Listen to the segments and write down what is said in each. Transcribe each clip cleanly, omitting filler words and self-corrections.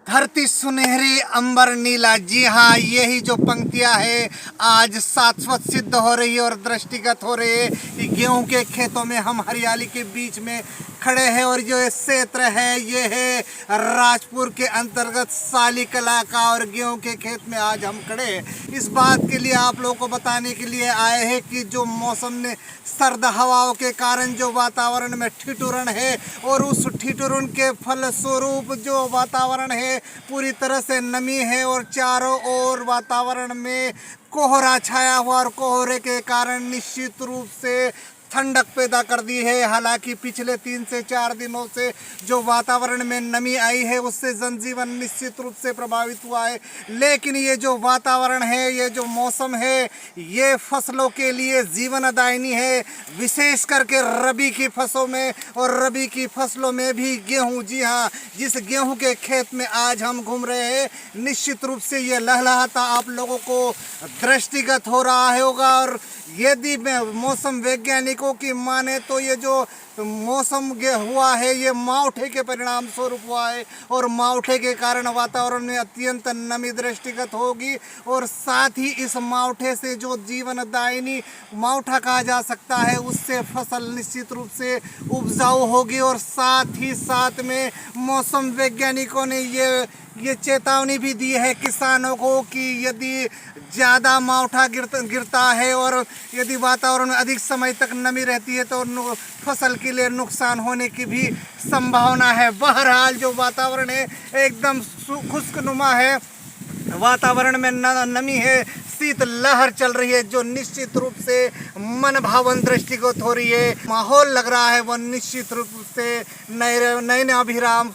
धरती सुनहरी अंबर नीला। जी हाँ, यही जो पंक्तियां है आज शाश्वत सिद्ध हो रही है और दृष्टिगत हो रही है कि गेहूं के खेतों में हम हरियाली के बीच में खड़े हैं। और जो क्षेत्र है ये है राजपुर के अंतर्गत साली कला का, और गेहूं के खेत में आज हम खड़े हैं। इस बात के लिए आप लोगों को बताने के लिए आए हैं कि जो मौसम ने सर्द हवाओं के कारण जो वातावरण में ठिठुरन है, और उस ठिठुरन के फलस्वरूप जो वातावरण है पूरी तरह से नमी है और चारों ओर वातावरण में कोहरा छाया हुआ, और कोहरे के कारण निश्चित रूप से ठंडक पैदा कर दी है। हालांकि पिछले 3 से 4 दिनों से जो वातावरण में नमी आई है उससे जनजीवन निश्चित रूप से प्रभावित हुआ है। लेकिन ये जो वातावरण है, ये जो मौसम है, ये फसलों के लिए जीवनदायिनी है, विशेष करके रबी की फसलों में। और रबी की फसलों में भी गेहूँ, जी हाँ, जिस गेहूँ के खेत में आज हम घूम रहे हैं, निश्चित रूप से ये लहलहाता आप लोगों को दृष्टिगत हो रहा होगा। और यदि मौसम वैज्ञानिकों की माने तो ये जो मौसम हुआ है ये मावठे के परिणाम स्वरूप हुआ है, और मावठे के कारण वातावरण में अत्यंत नमी दृष्टिगत होगी। और साथ ही इस मावठे से जो जीवनदायिनी मावठा कहा जा सकता है, उससे फसल निश्चित रूप से उपजाऊ होगी। और साथ ही साथ में मौसम वैज्ञानिकों ने ये चेतावनी भी दी है किसानों को कि यदि ज़्यादा मावठा गिरता है और यदि वातावरण में अधिक समय तक नमी रहती है तो फसल के लिए नुकसान होने की भी संभावना है। बहरहाल जो वातावरण है एकदम खुश्कनुमा है, वातावरण में नमी है, शीत लहर चल रही है जो निश्चित रूप से मन भावन दृष्टिगत हो रही है। माहौल लग रहा है वह निश्चित रूप से नयन अभिराम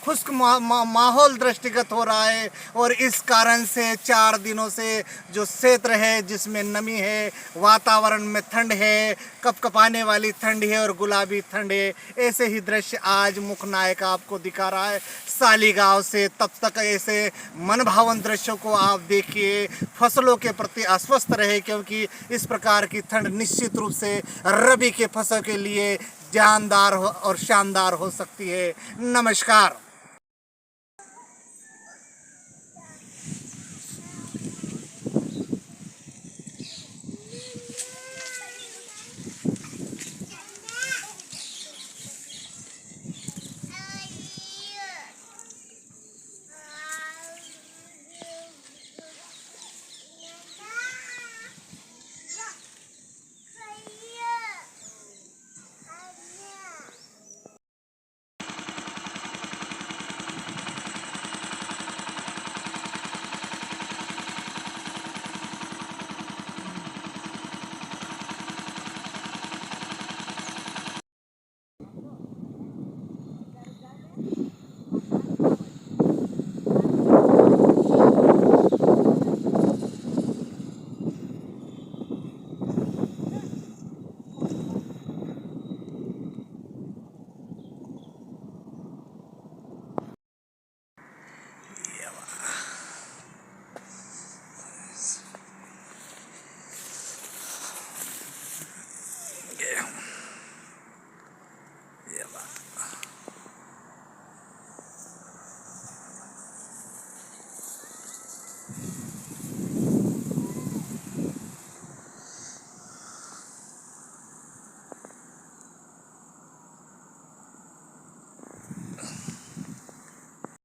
खुश्क माहौल दृष्टिगत हो रहा है। और इस कारण से 4 दिनों से जो क्षेत्र है जिसमें नमी है, वातावरण में ठंड है, कपकपाने वाली ठंड है और गुलाबी ठंड है, ऐसे ही दृश्य आज मुखनायक आपको दिखा रहा है साली गांव से। तब तक ऐसे मनभावन दृश्यों को आप देखिए, फसलों के प्रति आश्वस्त रहे, क्योंकि इस प्रकार की ठंड निश्चित रूप से रबी के फसल के लिए जानदार और शानदार हो सकती है। नमस्कार।